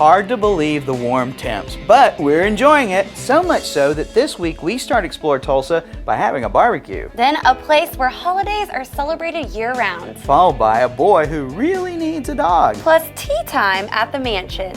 hard to believe the warm temps, but we're enjoying it, so much so that this week we start Explore Tulsa by having a barbecue. Then a place where holidays are celebrated year-round. Followed by a boy who really needs a dog. Plus tea time at the mansion.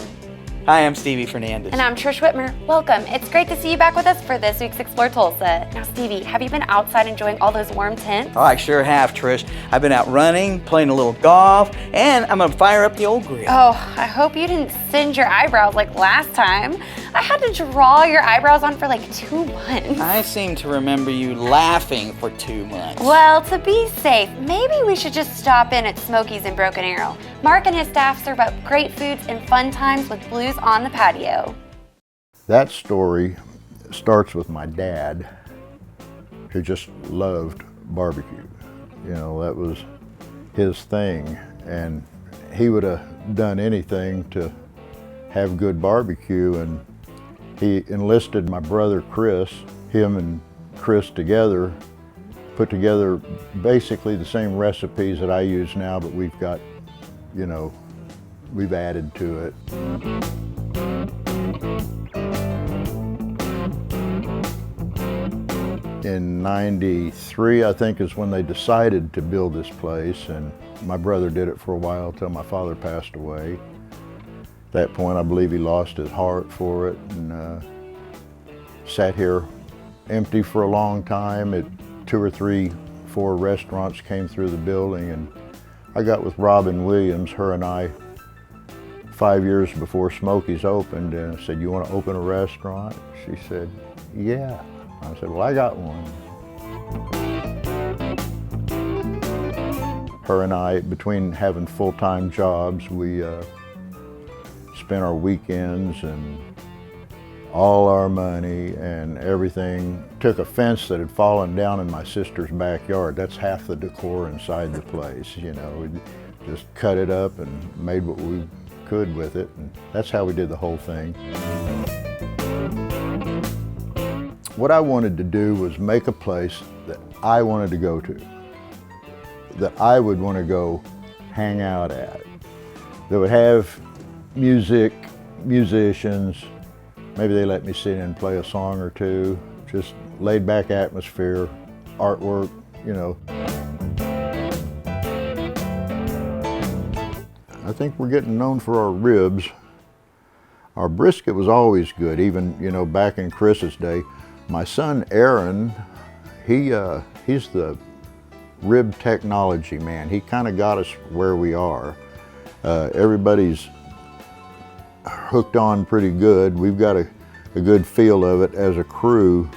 Hi, I'm Stevie Fernandez. And I'm Trish Whitmer. Welcome. It's great to see you back with us for this week's Explore Tulsa. Now, Stevie, have you been outside enjoying all those warm temps? Oh, I sure have, Trish. I've been out running, playing a little golf, and I'm gonna fire up the old grill. Oh, I hope you didn't singe your eyebrows like last time. I had to draw your eyebrows on for like 2 months. I seem to remember you laughing for 2 months. Well, to be safe, maybe we should just stop in at Smokies in Broken Arrow. Mark and his staff serve up great foods and fun times with blues on the patio. That story starts with my dad, who just loved barbecue. You know, that was his thing, and he would have done anything to have good barbecue. And he enlisted my brother Chris. Him and Chris together put together basically the same recipes that I use now, but we've got, you know, we've added to it. In '93, I think, is when they decided to build this place, and my brother did it for a while till my father passed away. At that point, I believe he lost his heart for it, and sat here empty for a long time. 2 or 3, 4 restaurants came through the building, and I got with Robin Williams, her and I, 5 years before Smokies opened, and I said, "You want to open a restaurant?" She said, "Yeah." I said, "Well, I got one." Her and I, between having full-time jobs, we spent our weekends and all our money and everything. Took a fence that had fallen down in my sister's backyard. That's half the decor inside the place, you know. We just cut it up and made what we could with it, and that's how we did the whole thing. What I wanted to do was make a place that I wanted to go to, that I would want to go hang out at, that would have music, musicians, maybe they let me sit in and play a song or two, just laid back atmosphere, artwork, you know. I think we're getting known for our ribs. Our brisket was always good, even, you know, back in Chris's day. My son Aaron, he's the rib technology man. He kind of got us where we are. Everybody's hooked on pretty good. We've got a good feel of it as a crew.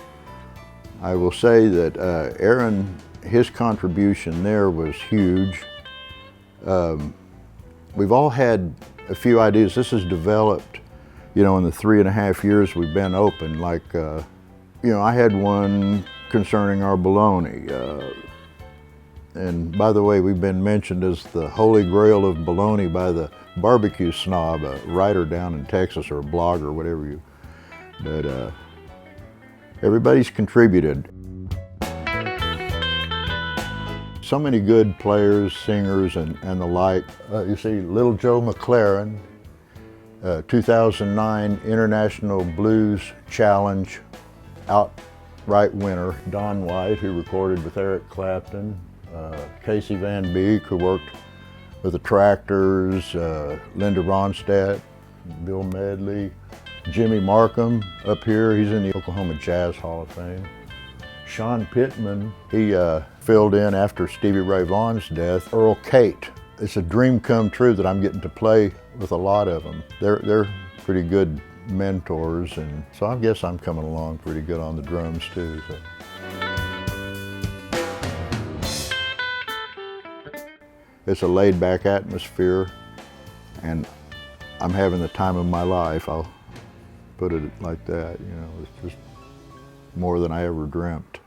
I will say that Aaron, his contribution there was huge. We've all had a few ideas. This has developed, you know, in the 3.5 years we've been open. Like, you know, I had one concerning our bologna. And by the way, we've been mentioned as the holy grail of bologna by the barbecue snob, a writer down in Texas, or a blogger, whatever you. But everybody's contributed. So many good players, singers, and the like. You see, Little Joe McLaren, 2009 International Blues Challenge outright winner. Don White, who recorded with Eric Clapton. Casey Van Beek, who worked with the Tractors. Linda Ronstadt, Bill Medley. Jimmy Markham up here, he's in the Oklahoma Jazz Hall of Fame. Sean Pittman, he filled in after Stevie Ray Vaughan's death. Earl Cate. It's a dream come true that I'm getting to play with a lot of them. They're pretty good mentors, and so I guess I'm coming along pretty good on the drums too. So. It's a laid-back atmosphere, and I'm having the time of my life. I'll put it like that, you know. It's just more than I ever dreamt.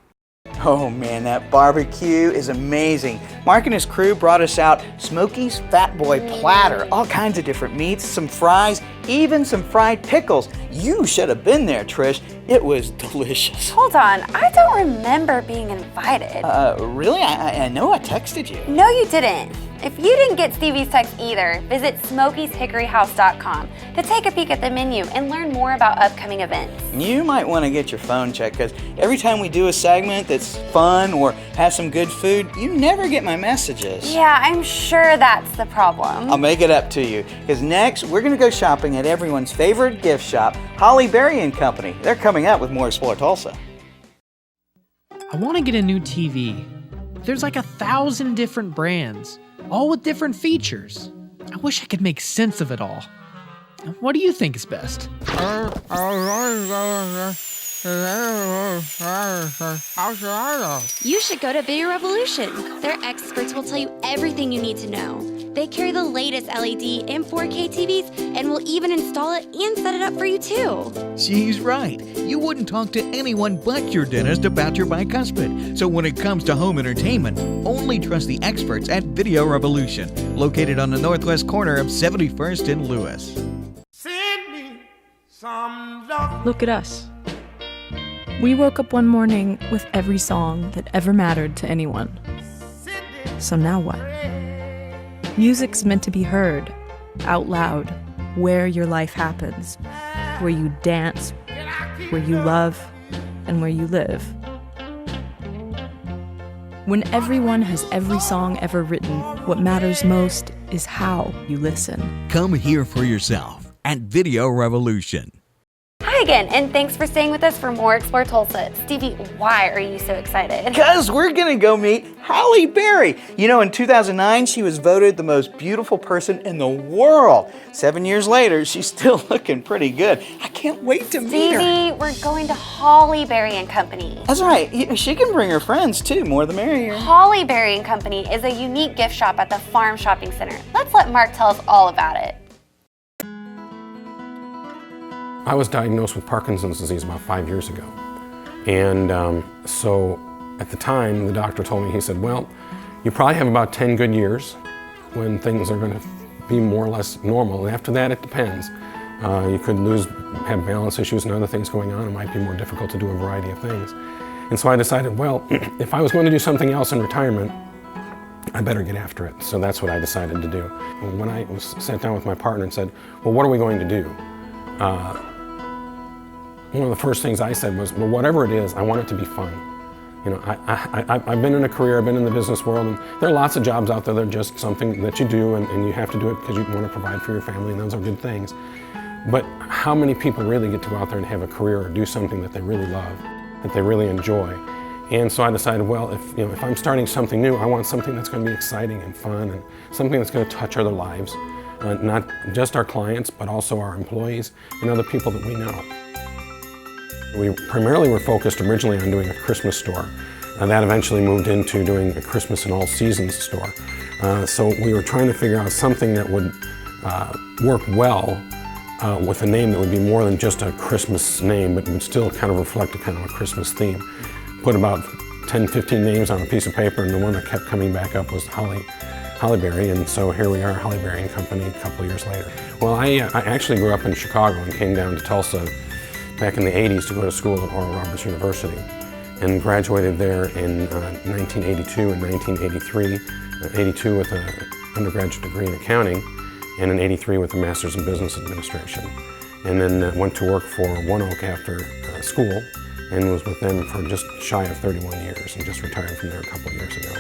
Oh man, that barbecue is amazing. Mark and his crew brought us out Smokies Fat Boy Platter, all kinds of different meats, some fries, even some fried pickles. You should have been there, Trish. It was delicious. Hold on, I don't remember being invited. Really? I know I texted you. No, you didn't. If you didn't get Stevie's text either, visit SmokiesHickoryHouse.com to take a peek at the menu and learn more about upcoming events. You might want to get your phone checked, because every time we do a segment that's fun or has some good food, you never get my messages. Yeah, I'm sure that's the problem. I'll make it up to you, because next we're going to go shopping at everyone's favorite gift shop, Holly Berry & Company. They're coming up with more Explore Tulsa. I want to get a new TV. There's like 1,000 different brands, all with different features. I wish I could make sense of it all. What do you think is best? You should go to Video Revolution. Their experts will tell you everything you need to know. They carry the latest LED and 4K TVs and will even install it and set it up for you too. She's right. You wouldn't talk to anyone but your dentist about your bicuspid. So when it comes to home entertainment, only trust the experts at Video Revolution, located on the northwest corner of 71st and Lewis. Send me some love. Look at us. We woke up one morning with every song that ever mattered to anyone. So now what? Music's meant to be heard, out loud, where your life happens, where you dance, where you love, and where you live. When everyone has every song ever written, what matters most is how you listen. Come hear for yourself at Video Revolution. Hi again, and thanks for staying with us for more Explore Tulsa. Stevie, why are you so excited? Because we're going to go meet Halle Berry. You know, in 2009, she was voted the most beautiful person in the world. 7 years later, she's still looking pretty good. I can't wait to meet her. Stevie, we're going to Holly Berry & Company. That's right. She can bring her friends, too. More the merrier. Holly Berry & Company is a unique gift shop at the Farm Shopping Center. Let's let Mark tell us all about it. I was diagnosed with Parkinson's disease about 5 years ago. And so at the time, the doctor told me, he said, well, you probably have about 10 good years when things are going to be more or less normal. And after that, it depends. You could have balance issues and other things going on. It might be more difficult to do a variety of things. And so I decided, well, if I was going to do something else in retirement, I better get after it. So that's what I decided to do. When I sat down with my partner and said, well, what are we going to do? One of the first things I said was, well, whatever it is, I want it to be fun. You know, I've been in a career, I've been in the business world, and there are lots of jobs out there that are just something that you do, and you have to do it because you want to provide for your family, and those are good things. But how many people really get to go out there and have a career or do something that they really love, that they really enjoy? And so I decided, well, if I'm starting something new, I want something that's going to be exciting and fun, and something that's going to touch other lives, not just our clients, but also our employees and other people that we know. We primarily were focused originally on doing a Christmas store. That eventually moved into doing a Christmas and all seasons store. So we were trying to figure out something that would work well with a name that would be more than just a Christmas name, but would still kind of reflect a kind of a Christmas theme. Put about 10, 15 names on a piece of paper, and the one that kept coming back up was Holly Berry, and so here we are, Holly Berry & Company, a couple of years later. Well, I actually grew up in Chicago and came down to Tulsa back in the 80s to go to school at Oral Roberts University, and graduated there in 1982 and 1983, 82 with an undergraduate degree in accounting, and in 83 with a master's in business administration. And then went to work for One Oak after school, and was with them for just shy of 31 years, and just retired from there a couple of years ago.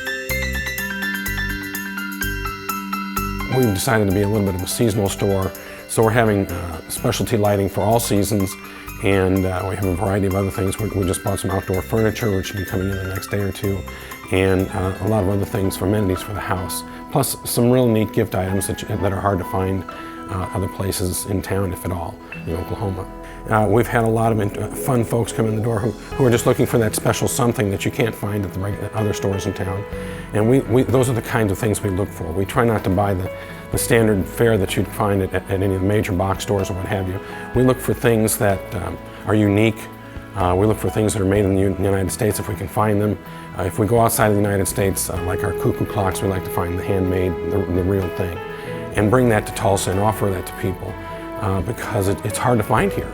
We've decided to be a little bit of a seasonal store, so we're having specialty lighting for all seasons, and we have a variety of other things. We just bought some outdoor furniture, which should be coming in the next day or two, and a lot of other things for amenities for the house, plus some real neat gift items that are hard to find other places in town, if at all, in Oklahoma. We've had a lot of fun folks come in the door who are just looking for that special something that you can't find at the other stores in town. And those are the kinds of things we look for. We try not to buy the standard fare that you'd find at any of the major box stores or what have you. We look for things that are unique. We look for things that are made in the United States if we can find them. If we go outside of the United States, like our cuckoo clocks, we like to find the handmade, the real thing, and bring that to Tulsa and offer that to people because it's hard to find here.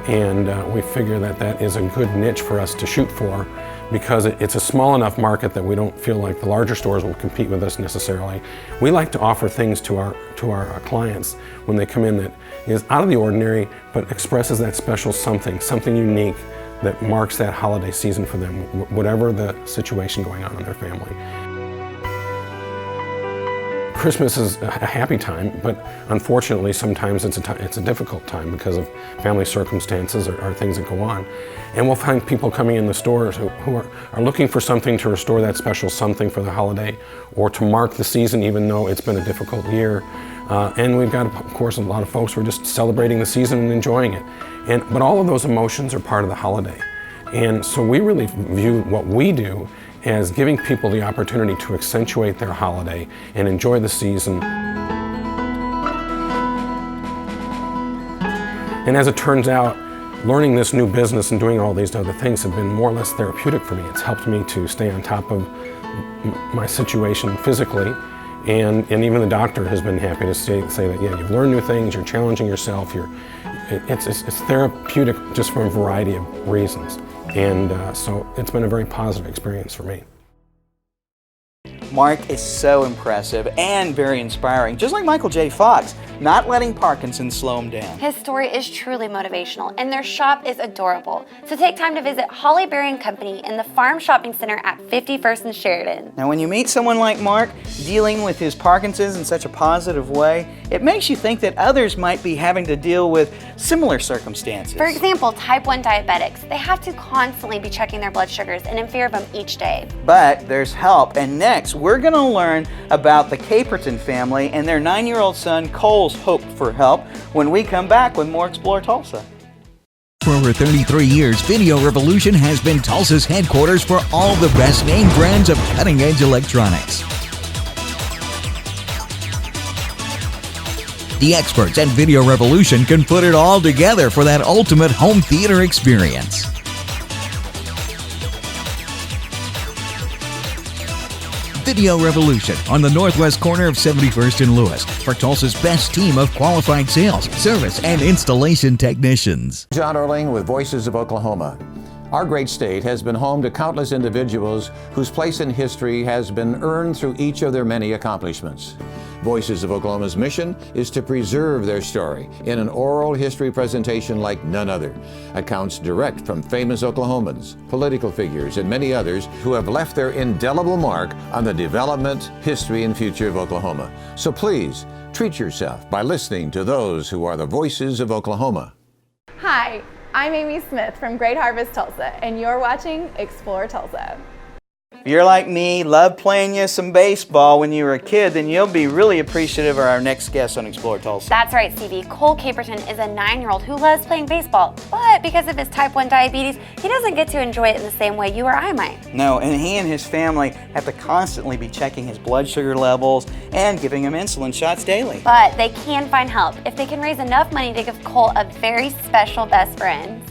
And we figure that that is a good niche for us to shoot for, because it's a small enough market that we don't feel like the larger stores will compete with us necessarily. We like to offer things to our clients when they come in that is out of the ordinary, but expresses that special something unique that marks that holiday season for them, whatever the situation going on in their family. Christmas is a happy time, but unfortunately sometimes it's a difficult time because of family circumstances or things that go on. And we'll find people coming in the stores who are looking for something to restore that special something for the holiday, or to mark the season even though it's been a difficult year. And we've got, of course, a lot of folks who are just celebrating the season and enjoying it. But all of those emotions are part of the holiday. And so we really view what we do as giving people the opportunity to accentuate their holiday and enjoy the season. And as it turns out, learning this new business and doing all these other things have been more or less therapeutic for me. It's helped me to stay on top of my situation physically, and even the doctor has been happy to say that, yeah, you've learned new things, you're challenging yourself, it's therapeutic just for a variety of reasons. And so it's been a very positive experience for me. Mark is so impressive and very inspiring, just like Michael J. Fox, not letting Parkinson's slow him down. His story is truly motivational, and their shop is adorable. So take time to visit Holly Berry & Company in the Farm Shopping Center at 51st and Sheridan. Now, when you meet someone like Mark dealing with his Parkinson's in such a positive way, it makes you think that others might be having to deal with similar circumstances. For example, type 1 diabetics. They have to constantly be checking their blood sugars and in fear of them each day. But there's help, and next we're going to learn about the Caperton family and their 9-year-old son Cole's hope for help when we come back with more Explore Tulsa. For over 33 years, Video Revolution has been Tulsa's headquarters for all the best name brands of cutting-edge electronics. The experts at Video Revolution can put it all together for that ultimate home theater experience. Video Revolution on the northwest corner of 71st and Lewis for Tulsa's best team of qualified sales, service, and installation technicians. John Erling with Voices of Oklahoma. Our great state has been home to countless individuals whose place in history has been earned through each of their many accomplishments. Voices of Oklahoma's mission is to preserve their story in an oral history presentation like none other. Accounts direct from famous Oklahomans, political figures, and many others who have left their indelible mark on the development, history, and future of Oklahoma. So please, treat yourself by listening to those who are the voices of Oklahoma. Hi, I'm Amy Smith from Great Harvest Tulsa, and you're watching Explore Tulsa. If you're like me, loved playing you some baseball when you were a kid, then you'll be really appreciative of our next guest on Explore Tulsa. That's right, Stevie. Cole Caperton is a 9-year-old who loves playing baseball, but because of his type 1 diabetes, he doesn't get to enjoy it in the same way you or I might. No, and he and his family have to constantly be checking his blood sugar levels and giving him insulin shots daily. But they can find help if they can raise enough money to give Cole a very special best friend.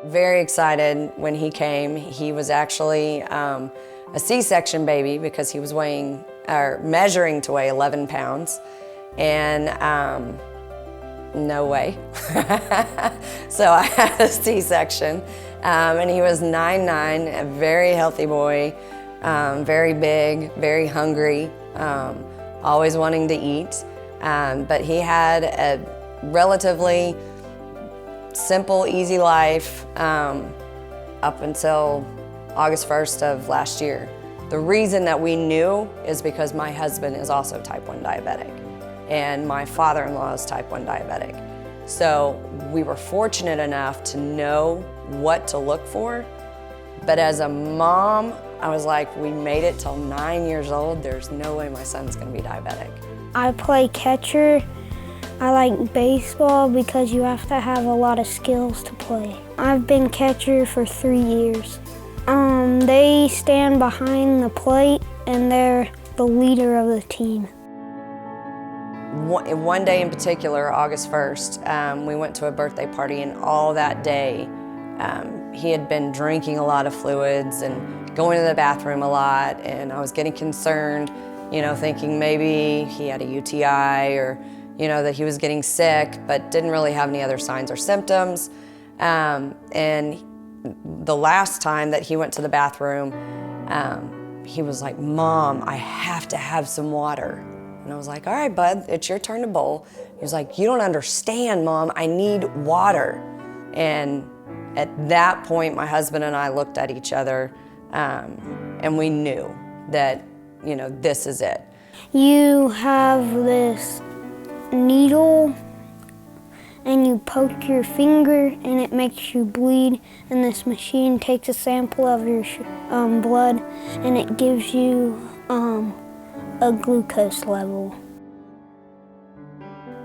Very excited when he came. He was actually a C-section baby because he was measuring to weigh 11 pounds, and no way. So I had a C-section, and he was 9'9", a very healthy boy, very big, very hungry, always wanting to eat, but he had a relatively simple, easy life up until August 1st of last year. The reason that we knew is because my husband is also type 1 diabetic and my father-in-law is type 1 diabetic. So we were fortunate enough to know what to look for. But as a mom, I was like, we made it till 9 years old. There's no way my son's gonna be diabetic. I play catcher. I like baseball because you have to have a lot of skills to play. I've been catcher for 3 years. They stand behind the plate and they're the leader of the team. One day in particular, August 1st, we went to a birthday party, and all that day he had been drinking a lot of fluids and going to the bathroom a lot, and I was getting concerned, you know, thinking maybe he had a UTI or you know, that he was getting sick, but didn't really have any other signs or symptoms. And the last time that he went to the bathroom, he was like, "Mom, I have to have some water." And I was like, "All right, bud, it's your turn to bowl." He was like, "You don't understand, Mom, I need water." And at that point, my husband and I looked at each other, and we knew that, you know, this is it. You have this needle and you poke your finger and it makes you bleed, and this machine takes a sample of your blood and it gives you a glucose level.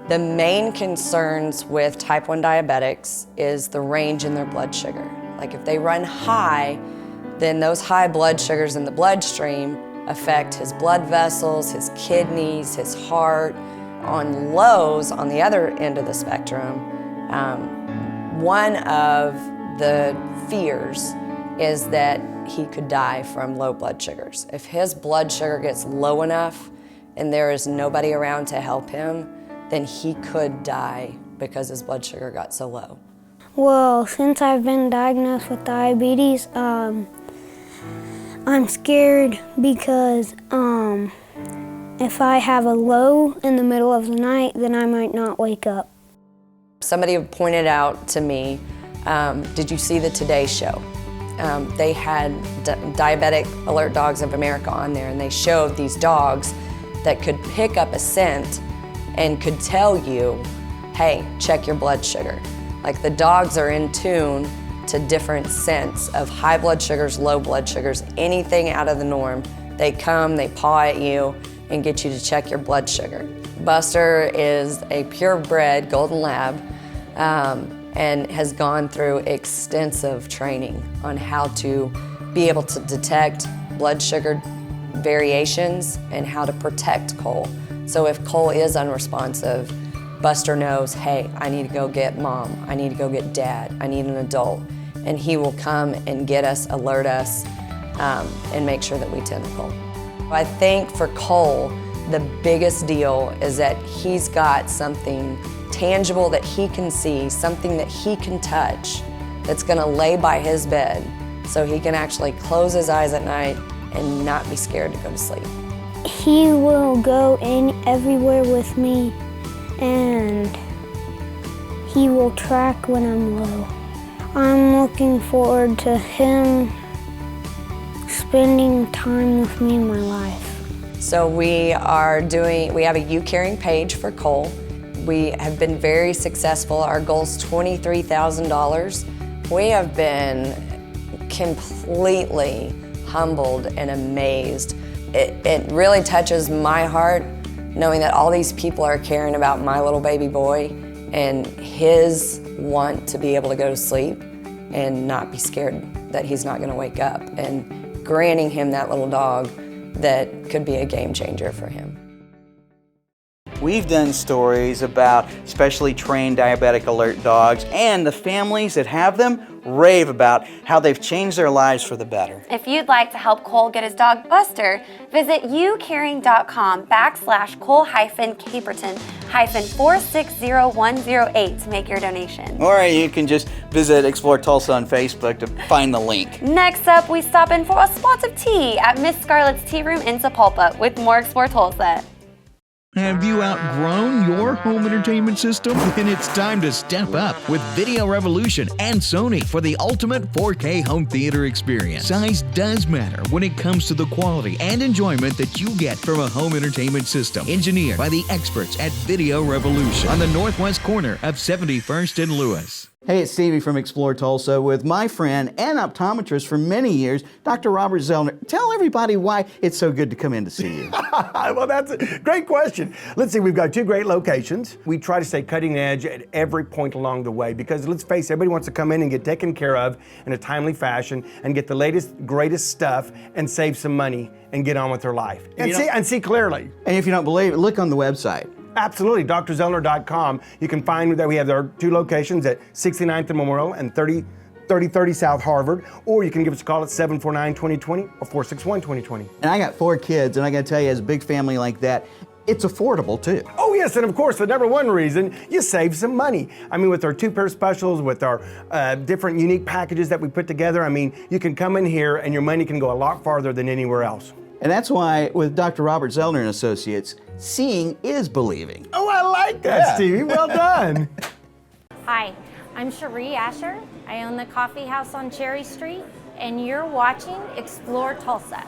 The main concerns with type 1 diabetics is the range in their blood sugar. Like if they run high, then those high blood sugars in the bloodstream affect his blood vessels, his kidneys, his heart. On lows, on the other end of the spectrum, one of the fears is that he could die from low blood sugars. If his blood sugar gets low enough and there is nobody around to help him, then he could die because his blood sugar got so low. Well, since I've been diagnosed with diabetes, I'm scared because if I have a low in the middle of the night, then I might not wake up. Somebody pointed out to me, did you see the Today Show? They had Diabetic Alert Dogs of America on there, and they showed these dogs that could pick up a scent and could tell you, hey, check your blood sugar. Like the dogs are in tune to different scents of high blood sugars, low blood sugars, anything out of the norm. They come, they paw at you, and get you to check your blood sugar. Buster is a purebred golden lab and has gone through extensive training on how to be able to detect blood sugar variations and how to protect Cole. So if Cole is unresponsive, Buster knows, hey, I need to go get Mom, I need to go get Dad, I need an adult. And he will come and get us, alert us, and make sure that we tend to Cole. I think for Cole, the biggest deal is that he's got something tangible that he can see, something that he can touch, that's gonna lay by his bed so he can actually close his eyes at night and not be scared to go to sleep. He will go everywhere with me, and he will track when I'm low. I'm looking forward to him spending time with me in my life. So we have a You Caring page for Cole. We have been very successful. Our goal's $23,000. We have been completely humbled and amazed. It really touches my heart knowing that all these people are caring about my little baby boy and his want to be able to go to sleep and not be scared that he's not going to wake up, and granting him that little dog that could be a game changer for him. We've done stories about specially trained diabetic alert dogs, and the families that have them rave about how they've changed their lives for the better. If you'd like to help Cole get his dog Buster, visit youcaring.com/Cole-Caperton-460108 to make your donation. Or you can just visit Explore Tulsa on Facebook to find the link. Next up, we stop in for a spot of tea at Miss Scarlett's Tea Room in Sapulpa with more Explore Tulsa. Have you outgrown your home entertainment system? Then it's time to step up with Video Revolution and Sony for the ultimate 4K home theater experience. Size does matter when it comes to the quality and enjoyment that you get from a home entertainment system. Engineered by the experts at Video Revolution on the northwest corner of 71st and Lewis. Hey, it's Stevie from Explore Tulsa with my friend and optometrist for many years, Dr. Robert Zellner. Tell everybody why it's so good to come in to see you. Well, that's a great question. Let's see, we've got two great locations. We try to stay cutting edge at every point along the way because let's face it, everybody wants to come in and get taken care of in a timely fashion and get the latest, greatest stuff and save some money and get on with their life. And see clearly. And if you don't believe it, look on the website. Absolutely, drzellner.com. You can find that we have our two locations at 69th and Memorial and 3030 South Harvard, or you can give us a call at 749-2020 or 461-2020. And I got 4 kids, and I gotta tell you, as a big family like that, it's affordable too. Oh yes, and of course the number one reason, you save some money. I mean, with our two-pair specials, with our different unique packages that we put together, I mean, you can come in here and your money can go a lot farther than anywhere else. And that's why with Dr. Robert Zellner and Associates, seeing is believing. Oh, I like that, Stevie. Well done. Hi, I'm Cherie Asher. I own the coffee house on Cherry Street, and you're watching Explore Tulsa.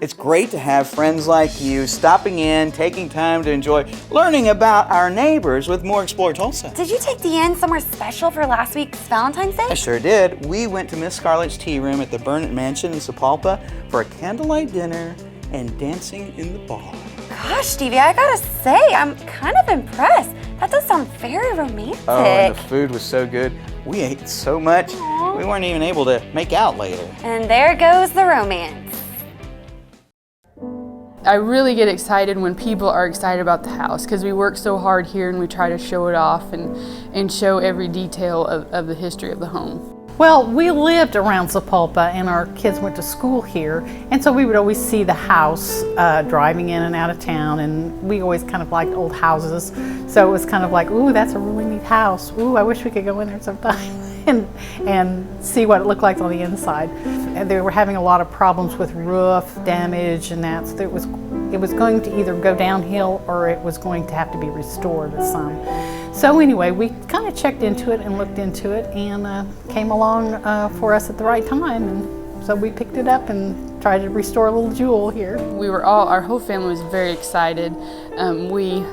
It's great to have friends like you stopping in, taking time to enjoy learning about our neighbors with more Explore Tulsa. Did you take Deanne somewhere special for last week's Valentine's Day? I sure did. We went to Miss Scarlett's tea room at the Burnett Mansion in Sapulpa for a candlelight dinner and dancing in the bar. Gosh, Stevie, I gotta say, I'm kind of impressed. That does sound very romantic. Oh, and the food was so good. We ate so much, we weren't even able to make out later. And there goes the romance. I really get excited when people are excited about the house because we work so hard here and we try to show it off and show every detail of the history of the home. Well, we lived around Sapulpa and our kids went to school here, and so we would always see the house driving in and out of town, and we always kind of liked old houses. So it was kind of like, ooh, that's a really neat house. Ooh, I wish we could go in there sometime and see what it looked like on the inside. And they were having a lot of problems with roof damage and that, so it was going to either go downhill or it was going to have to be restored some. So anyway, we kind of checked into it and looked into it and came along for us at the right time. And so we picked it up and tried to restore a little jewel here. Our whole family was very excited. We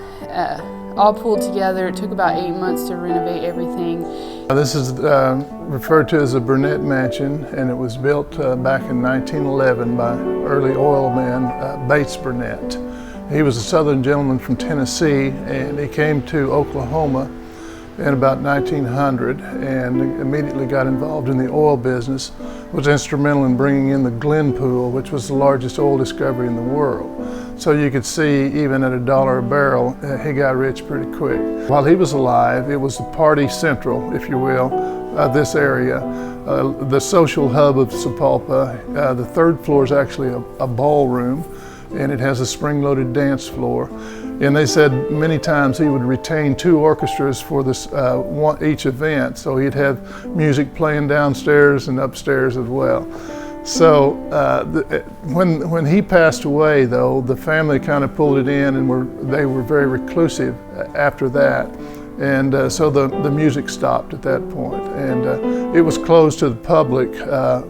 all pulled together. It took about 8 months to renovate everything. This is referred to as the Burnett Mansion, and it was built back in 1911 by early oil man Bates Burnett. He was a Southern gentleman from Tennessee, and he came to Oklahoma in about 1900 and immediately got involved in the oil business, was instrumental in bringing in the Glen Pool, which was the largest oil discovery in the world. So you could see, even at $1 a barrel, he got rich pretty quick. While he was alive, it was the party central, if you will, of this area. The social hub of Sapulpa. The third floor is actually a ballroom, and it has a spring-loaded dance floor. And they said many times he would retain 2 orchestras for this each event, so he'd have music playing downstairs and upstairs as well. So when he passed away, though, the family kind of pulled it in, and they were very reclusive after that. And so the music stopped at that point. And it was closed to the public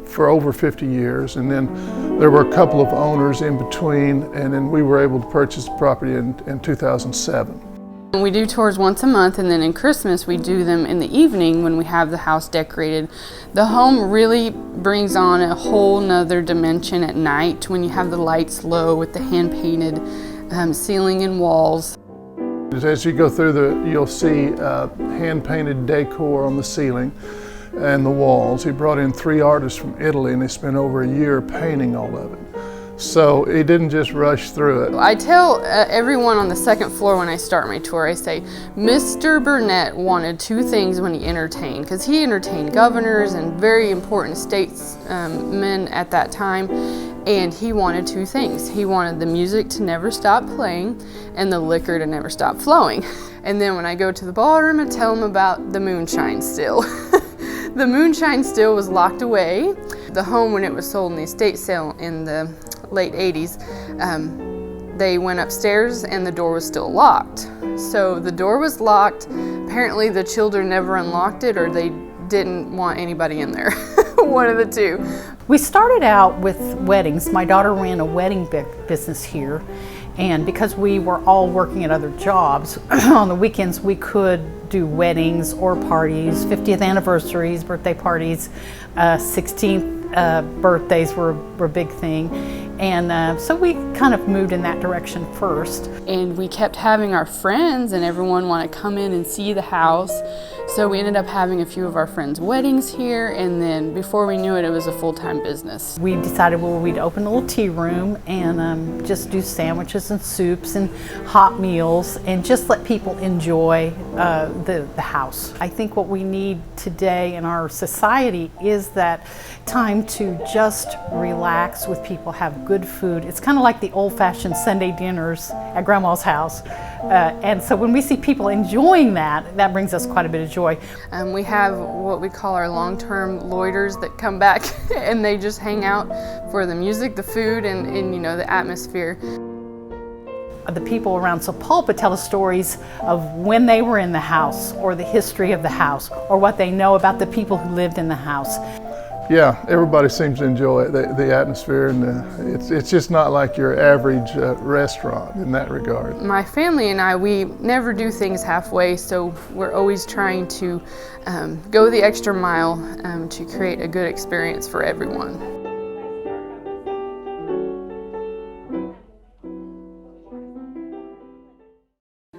for over 50 years. And then there were a couple of owners in between, and then we were able to purchase the property in 2007. We do tours once a month, and then in Christmas we do them in the evening when we have the house decorated. The home really brings on a whole nother dimension at night when you have the lights low with the hand-painted ceiling and walls. As you go through you'll see hand-painted decor on the ceiling and the walls. He brought in 3 artists from Italy, and they spent over a year painting all of it. So he didn't just rush through it. I tell everyone on the second floor when I start my tour, I say, Mr. Burnett wanted 2 things when he entertained, because he entertained governors and very important statesmen at that time, and he wanted 2 things. He wanted the music to never stop playing and the liquor to never stop flowing. And then when I go to the ballroom, I tell them about the moonshine still. The moonshine still was locked away. The home, when it was sold in the estate sale in the late 80s, they went upstairs and the door was still locked. So the door was locked. Apparently the children never unlocked it, or they didn't want anybody in there. One of the 2. We started out with weddings. My daughter ran a wedding business here, and because we were all working at other jobs, on the weekends we could do weddings or parties, 50th anniversaries, birthday parties, 16th birthdays were a big thing. And so we kind of moved in that direction first. And we kept having our friends and everyone want to come in and see the house. So we ended up having a few of our friends' weddings here, and then before we knew it, it was a full-time business. We decided, well, we'd open a little tea room and just do sandwiches and soups and hot meals and just let people enjoy the house. I think what we need today in our society is that time to just relax with people, have good food. It's kind of like the old-fashioned Sunday dinners at Grandma's house. And so when we see people enjoying that brings us quite a bit of joy. We have what we call our long-term loiters that come back and they just hang out for the music, the food, and you know, the atmosphere. The people around Sapulpa tell us stories of when they were in the house, or the history of the house, or what they know about the people who lived in the house. Yeah, everybody seems to enjoy it, the atmosphere, and it's just not like your average restaurant in that regard. My family and I, we never do things halfway, so we're always trying to go the extra mile to create a good experience for everyone.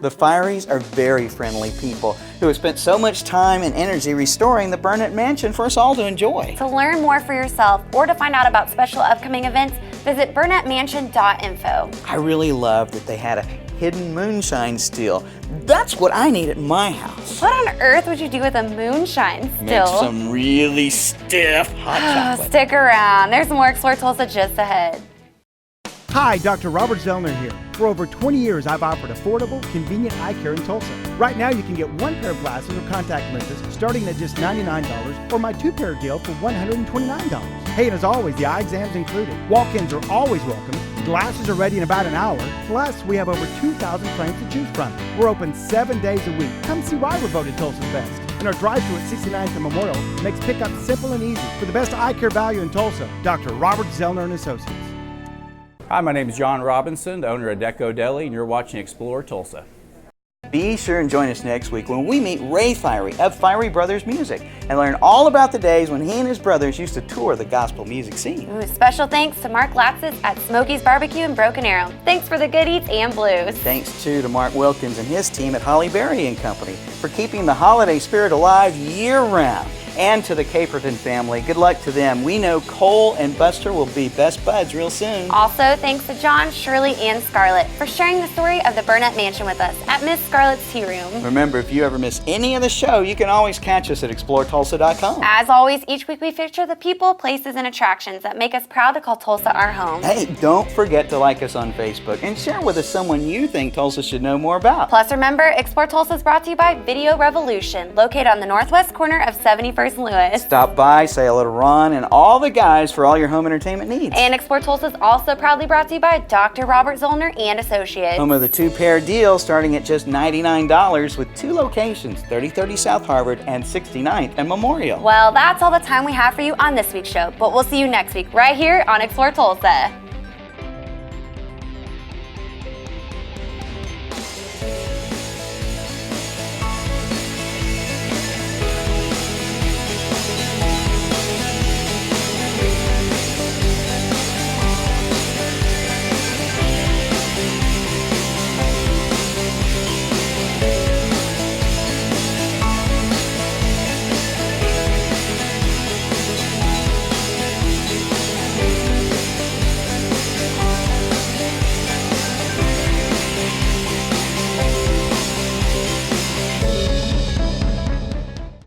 The Fireys are very friendly people who have spent so much time and energy restoring the Burnett Mansion for us all to enjoy. To learn more for yourself or to find out about special upcoming events, visit burnettmansion.info. I really love that they had a hidden moonshine still. That's what I need at my house. What on earth would you do with a moonshine still? Make some really stiff hot chocolate. Stick around. There's more Explore Tulsa just ahead. Hi, Dr. Robert Zellner here. For over 20 years, I've offered affordable, convenient eye care in Tulsa. Right now, you can get one pair of glasses or contact lenses starting at just $99, or my two-pair deal for $129. Hey, and as always, the eye exam's included. Walk-ins are always welcome. Glasses are ready in about an hour. Plus, we have over 2,000 frames to choose from. We're open 7 days a week. Come see why we're voted Tulsa's best. And our drive-thru at 69th and Memorial makes pickup simple and easy. For the best eye care value in Tulsa, Dr. Robert Zellner and Associates. Hi, my name is John Robinson, the owner of Deco Deli, and you're watching Explore Tulsa. Be sure and join us next week when we meet Ray Firey of Firey Brothers Music and learn all about the days when he and his brothers used to tour the gospel music scene. Ooh, special thanks to Mark Latzis at Smokies Barbecue in Broken Arrow. Thanks for the good eats and blues. Thanks too to Mark Wilkins and his team at Holly Berry & Company for keeping the holiday spirit alive year-round. And to the Caperton family, good luck to them. We know Cole and Buster will be best buds real soon. Also, thanks to John, Shirley, and Scarlett for sharing the story of the Burnett Mansion with us at Miss Scarlett's Tea Room. Remember, if you ever miss any of the show, you can always catch us at exploretulsa.com. As always, each week we feature the people, places, and attractions that make us proud to call Tulsa our home. Hey, don't forget to like us on Facebook and share with us someone you think Tulsa should know more about. Plus, remember, Explore Tulsa is brought to you by Video Revolution, located on the northwest corner of 71st and Lewis. Stop by, say hello to Ron and all the guys for all your home entertainment needs. And Explore Tulsa is also proudly brought to you by Dr. Robert Zollner and Associates. Home of the two-pair deal starting at just $99 with 2 locations, 3030 South Harvard and 69th and Memorial. Well, that's all the time we have for you on this week's show, but we'll see you next week right here on Explore Tulsa.